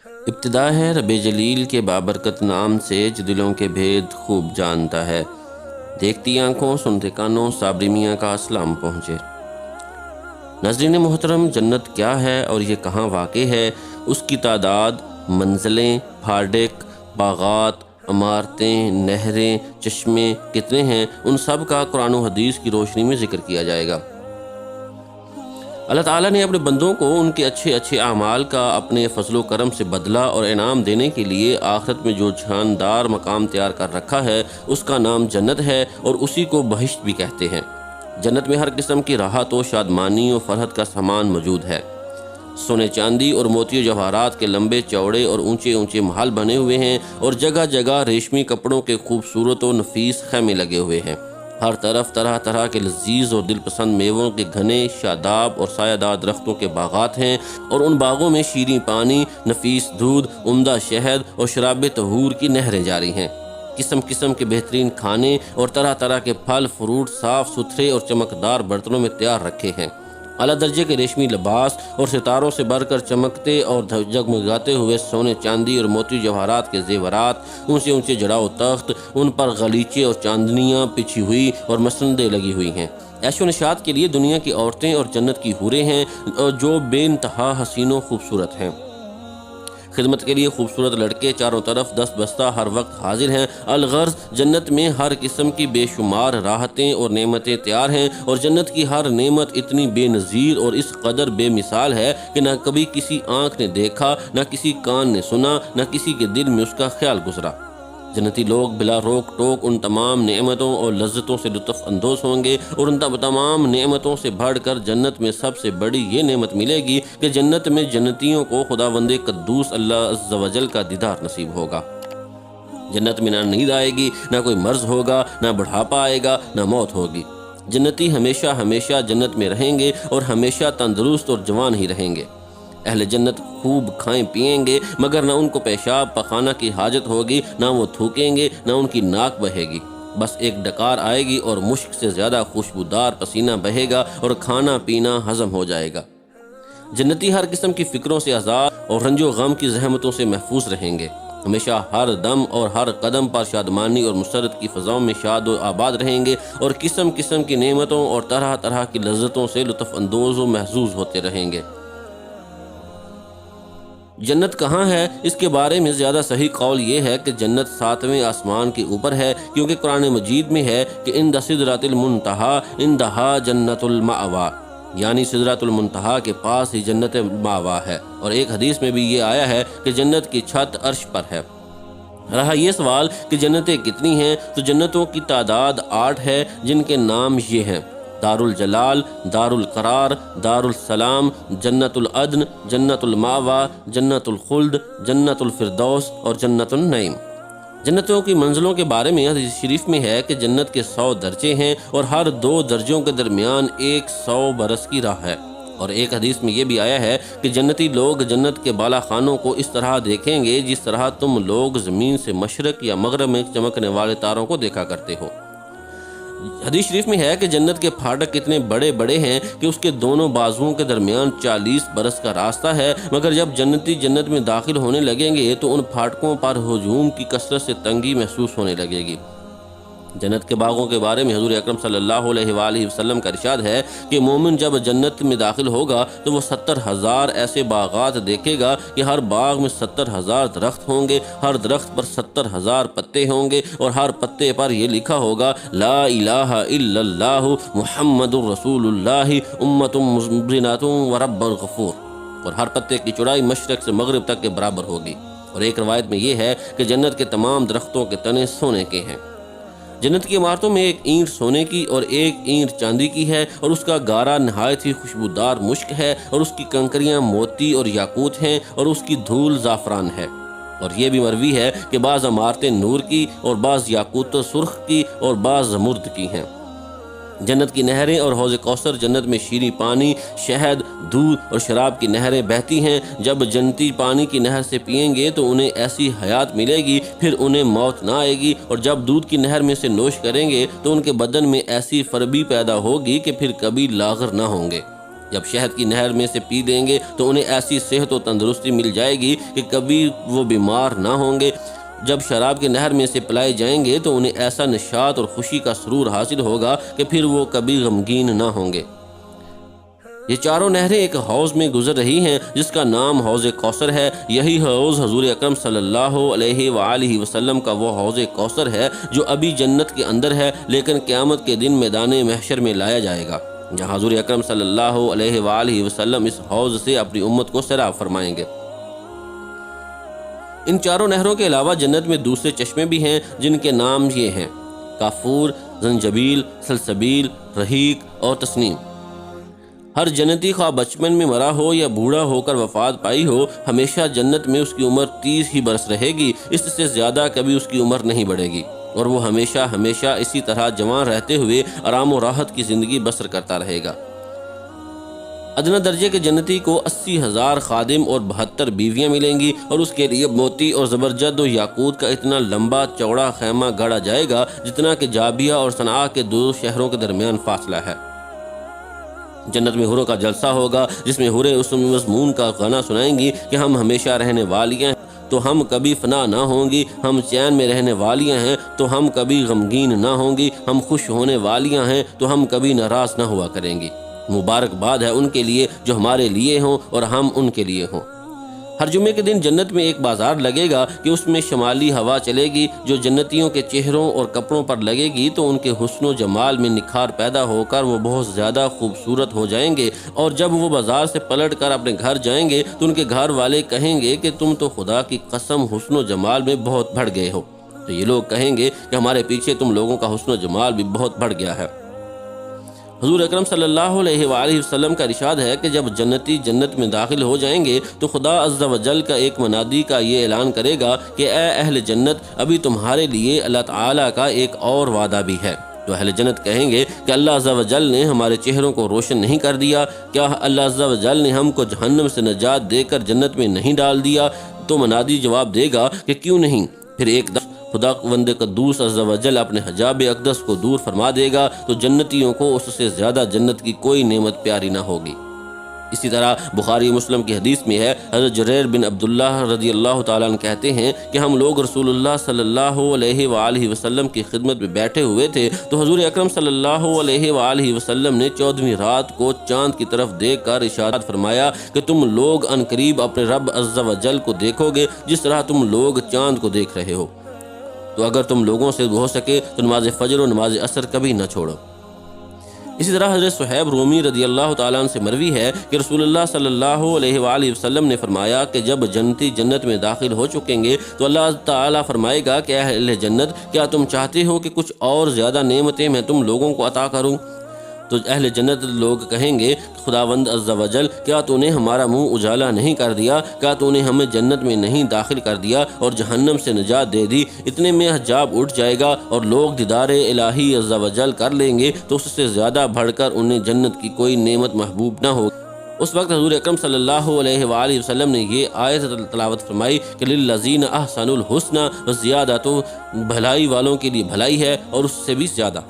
ابتدا ہے رب جلیل کے بابرکت نام سے جو دلوں کے بھید خوب جانتا ہے۔ دیکھتی آنکھوں سنتے کانوں صابری میاں کا سلام پہنچے۔ ناظرین محترم، جنت کیا ہے اور یہ کہاں واقع ہے؟ اس کی تعداد، منزلیں، پھاڑک، باغات، عمارتیں، نہریں، چشمے کتنے ہیں، ان سب کا قرآن و حدیث کی روشنی میں ذکر کیا جائے گا۔ اللہ تعالیٰ نے اپنے بندوں کو ان کے اچھے اعمال کا اپنے فضل و کرم سے بدلہ اور انعام دینے کے لیے آخرت میں جو شاندار مقام تیار کر رکھا ہے، اس کا نام جنت ہے اور اسی کو بہشت بھی کہتے ہیں۔ جنت میں ہر قسم کی راحت و شادمانی و فرحت کا سامان موجود ہے۔ سونے چاندی اور موتی و جواہرات کے لمبے چوڑے اور اونچے محل بنے ہوئے ہیں اور جگہ جگہ ریشمی کپڑوں کے خوبصورت و نفیس خیمے لگے ہوئے ہیں۔ ہر طرف طرح طرح کے لذیذ اور دل پسند میووں کے گھنے شاداب اور سایہ دار درختوں کے باغات ہیں، اور ان باغوں میں شیریں پانی، نفیس دودھ، عمدہ شہد اور شراب طہور کی نہریں جاری ہیں۔ قسم قسم کے بہترین کھانے اور طرح طرح کے پھل فروٹ صاف ستھرے اور چمکدار برتنوں میں تیار رکھے ہیں۔ اعلیٰ درجے کے ریشمی لباس اور ستاروں سے بڑھ کر چمکتے اور جگمگاتے ہوئے سونے چاندی اور موتی جواہرات کے زیورات، اونچے جڑاؤ تخت، ان پر غلیچے اور چاندنیاں بچھی ہوئی اور مسندیں لگی ہوئی ہیں۔ عیش و نشاط کے لیے دنیا کی عورتیں اور جنت کی حوریں ہیں جو بے انتہا حسین و خوبصورت ہیں۔ خدمت کے لیے خوبصورت لڑکے چاروں طرف دست بستہ ہر وقت حاضر ہیں۔ الغرض جنت میں ہر قسم کی بے شمار راحتیں اور نعمتیں تیار ہیں، اور جنت کی ہر نعمت اتنی بے نظیر اور اس قدر بے مثال ہے کہ نہ کبھی کسی آنکھ نے دیکھا، نہ کسی کان نے سنا، نہ کسی کے دل میں اس کا خیال گزرا۔ جنتی لوگ بلا روک ٹوک ان تمام نعمتوں اور لذتوں سے لطف اندوز ہوں گے، اور ان تمام نعمتوں سے بڑھ کر جنت میں سب سے بڑی یہ نعمت ملے گی کہ جنت میں جنتیوں کو خداوند قدوس اللہ عز و جل کا دیدار نصیب ہوگا۔ جنت میں نہ نیند آئے گی، نہ کوئی مرض ہوگا، نہ بڑھاپا آئے گا، نہ موت ہوگی۔ جنتی ہمیشہ جنت میں رہیں گے اور ہمیشہ تندرست اور جوان ہی رہیں گے۔ اہل جنت خوب کھائیں پئیں گے، مگر نہ ان کو پیشاب پخانہ کی حاجت ہوگی، نہ وہ تھوکیں گے، نہ ان کی ناک بہے گی۔ بس ایک ڈکار آئے گی اور مشک سے زیادہ خوشبودار پسینہ بہے گا اور کھانا پینا ہضم ہو جائے گا۔ جنتی ہر قسم کی فکروں سے آزاد اور رنج و غم کی زحمتوں سے محفوظ رہیں گے۔ ہمیشہ ہر دم اور ہر قدم پر شادمانی اور مسرت کی فضاؤں میں شاد و آباد رہیں گے، اور قسم قسم کی نعمتوں اور طرح طرح کی لذتوں سے لطف اندوز و محظوظ ہوتے رہیں گے۔ جنت کہاں ہے؟ اس کے بارے میں زیادہ صحیح قول یہ ہے کہ جنت 7ویں آسمان کے اوپر ہے، کیونکہ قرآن مجید میں ہے کہ عند سدرۃ المنتہا عندہا جنت المأویٰ، یعنی سدرۃ المنتہا کے پاس ہی جنت مأویٰ ہے۔ اور ایک حدیث میں بھی یہ آیا ہے کہ جنت کی چھت عرش پر ہے۔ رہا یہ سوال کہ جنتیں کتنی ہیں، تو جنتوں کی تعداد 8 ہے، جن کے نام یہ ہیں: دار الجلال، دار القرار، دار السلام، جنت العدن، جنت المأویٰ، جنت الخلد، جنت الفردوس اور جنت النعیم۔ جنتوں کی منزلوں کے بارے میں حدیث شریف میں ہے کہ جنت کے 100 درجے ہیں، اور ہر 2 درجوں کے درمیان 100 برس کی راہ ہے۔ اور ایک حدیث میں یہ بھی آیا ہے کہ جنتی لوگ جنت کے بالا خانوں کو اس طرح دیکھیں گے جس طرح تم لوگ زمین سے مشرق یا مغرب میں چمکنے والے تاروں کو دیکھا کرتے ہو۔ حدیث شریف میں ہے کہ جنت کے پھاٹک اتنے بڑے بڑے ہیں کہ اس کے دونوں بازوؤں کے درمیان 40 برس کا راستہ ہے، مگر جب جنتی جنت میں داخل ہونے لگیں گے تو ان پھاٹکوں پر ہجوم کی کثرت سے تنگی محسوس ہونے لگے گی۔ جنت کے باغوں کے بارے میں حضور اکرم صلی اللہ علیہ وآلہ وسلم کا ارشاد ہے کہ مومن جب جنت میں داخل ہوگا تو وہ 70,000 ایسے باغات دیکھے گا کہ ہر باغ میں 70,000 درخت ہوں گے، ہر درخت پر 70,000 پتے ہوں گے، اور ہر پتے پر یہ لکھا ہوگا: لا الہ الا اللہ محمد الرسول اللہ امت مبرنۃ و رب غفور۔ اور ہر پتے کی چوڑائی مشرق سے مغرب تک کے برابر ہوگی۔ اور ایک روایت میں یہ ہے کہ جنت کے تمام درختوں کے تنے سونے کے ہیں۔ جنت کی عمارتوں میں ایک اینٹ سونے کی اور ایک اینٹ چاندی کی ہے، اور اس کا گارا نہایت ہی خوشبودار مشک ہے، اور اس کی کنکریاں موتی اور یاقوت ہیں، اور اس کی دھول زعفران ہے۔ اور یہ بھی مروی ہے کہ بعض عمارتیں نور کی اور بعض یاقوت سرخ کی اور بعض زمرد کی ہیں۔ جنت کی نہریں اور حوض کوثر، جنت میں شیریں پانی، شہد، دودھ اور شراب کی نہریں بہتی ہیں۔ جب جنتی پانی کی نہر سے پئیں گے تو انہیں ایسی حیات ملے گی، پھر انہیں موت نہ آئے گی، اور جب دودھ کی نہر میں سے نوش کریں گے تو ان کے بدن میں ایسی فربی پیدا ہوگی کہ پھر کبھی لاغر نہ ہوں گے۔ جب شہد کی نہر میں سے پی لیں گے تو انہیں ایسی صحت و تندرستی مل جائے گی کہ کبھی وہ بیمار نہ ہوں گے۔ جب شراب کی نہر میں سے پلائے جائیں گے تو انہیں ایسا نشاط اور خوشی کا سرور حاصل ہوگا کہ پھر وہ کبھی غمگین نہ ہوں گے۔ یہ چاروں نہریں ایک حوض میں گزر رہی ہیں جس کا نام حوض کوثر ہے۔ یہی حوض حضور اکرم صلی اللہ علیہ وآلہ وسلم کا وہ حوض کوثر ہے جو ابھی جنت کے اندر ہے، لیکن قیامت کے دن میدان محشر میں لایا جائے گا، جہاں حضور اکرم صلی اللہ علیہ وآلہ وسلم اس حوض سے اپنی امت کو سیراب فرمائیں گے۔ ان چاروں نہروں کے علاوہ جنت میں دوسرے چشمے بھی ہیں جن کے نام یہ ہیں: کافور، زنجبیل، سلسبیل، رحیق اور تسنیم۔ ہر جنتی خواہ بچپن میں مرا ہو یا بوڑھا ہو کر وفات پائی ہو، ہمیشہ جنت میں اس کی عمر 30 ہی برس رہے گی، اس سے زیادہ کبھی اس کی عمر نہیں بڑھے گی، اور وہ ہمیشہ ہمیشہ اسی طرح جوان رہتے ہوئے آرام و راحت کی زندگی بسر کرتا رہے گا۔ ادنا درجے کے جنتی کو 80,000 خادم اور 72 بیویاں ملیں گی، اور اس کے لیے موتی اور زبرجد و یاقوت کا اتنا لمبا چوڑا خیمہ گڑا جائے گا جتنا کہ جابیہ اور صنعاء کے 2 شہروں کے درمیان فاصلہ ہے۔ جنت میں حوروں کا جلسہ ہوگا جس میں حوریں اس مضمون کا غنا سنائیں گی کہ ہم ہمیشہ رہنے والیاں ہیں تو ہم کبھی فنا نہ ہوں گی، ہم چین میں رہنے والیاں ہیں تو ہم کبھی غمگین نہ ہوں گی، ہم خوش ہونے والیاں ہیں تو ہم کبھی ناراض نہ ہوا کریں گی۔ مبارکباد ہے ان کے لیے جو ہمارے لیے ہوں اور ہم ان کے لیے ہوں۔ ہر جمعے کے دن جنت میں ایک بازار لگے گا کہ اس میں شمالی ہوا چلے گی جو جنتیوں کے چہروں اور کپڑوں پر لگے گی تو ان کے حسن و جمال میں نکھار پیدا ہو کر وہ بہت زیادہ خوبصورت ہو جائیں گے، اور جب وہ بازار سے پلٹ کر اپنے گھر جائیں گے تو ان کے گھر والے کہیں گے کہ تم تو خدا کی قسم حسن و جمال میں بہت بڑھ گئے ہو۔ تو یہ لوگ کہیں گے کہ ہمارے پیچھے تم لوگوں کا حسن و جمال بھی بہت بڑھ گیا ہے۔ حضور اکرم صلی اللہ علیہ وآلہ وسلم کا ارشاد ہے کہ جب جنتی جنت میں داخل ہو جائیں گے تو خدا عز و جل کا ایک منادی کا یہ اعلان کرے گا کہ اے اہل جنت، ابھی تمہارے لیے اللہ تعالیٰ کا ایک اور وعدہ بھی ہے۔ تو اہل جنت کہیں گے کہ اللہ عز و جل نے ہمارے چہروں کو روشن نہیں کر دیا؟ کیا اللہ عز و جل نے ہم کو جہنم سے نجات دے کر جنت میں نہیں ڈال دیا؟ تو منادی جواب دے گا کہ کیوں نہیں۔ پھر ایک دم خداوند قدوس عز و جل اپنے حجاب اقدس کو دور فرما دے گا تو جنتیوں کو اس سے زیادہ جنت کی کوئی نعمت پیاری نہ ہوگی۔ اسی طرح بخاری مسلم کی حدیث میں ہے، حضرت جریر بن عبداللہ رضی اللہ تعالیٰ عنہ کہتے ہیں کہ ہم لوگ رسول اللہ صلی اللہ علیہ وآلہ وسلم کی خدمت میں بیٹھے ہوئے تھے تو حضور اکرم صلی اللہ علیہ وآلہ وسلم نے 14ویں رات کو چاند کی طرف دیکھ کر ارشاد فرمایا کہ تم لوگ عنقریب اپنے رب عز و جل کو دیکھو گے جس طرح تم لوگ چاند کو دیکھ رہے ہو، تو اگر تم لوگوں سے ہو سکے تو نماز فجر و نماز عصر کبھی نہ چھوڑو۔ اسی طرح حضرت صہیب رومی رضی اللہ تعالیٰ عنہ سے مروی ہے کہ رسول اللہ صلی اللہ علیہ وآلہ وسلم نے فرمایا کہ جب جنتی جنت میں داخل ہو چکیں گے تو اللہ تعالیٰ فرمائے گا کہ اہل جنت، کیا تم چاہتے ہو کہ کچھ اور زیادہ نعمتیں میں تم لوگوں کو عطا کروں؟ تو اہل جنت لوگ کہیں گے خداوند عز و جل، کیا تو نے ہمارا منہ اجالا نہیں کر دیا؟ کیا تو نے ہمیں جنت میں نہیں داخل کر دیا اور جہنم سے نجات دے دی؟ اتنے میں حجاب اٹھ جائے گا اور لوگ دیدار الہی عز و جل کر لیں گے تو اس سے زیادہ بڑھ کر انہیں جنت کی کوئی نعمت محبوب نہ ہو۔ اس وقت حضور اکرم صلی اللہ علیہ وآلہ وسلم نے یہ آیت تلاوت فرمائی کہ للذین احسنوا الحسنی وزیادہ، تو بھلائی والوں کے لیے بھلائی ہے اور اس سے بھی زیادہ۔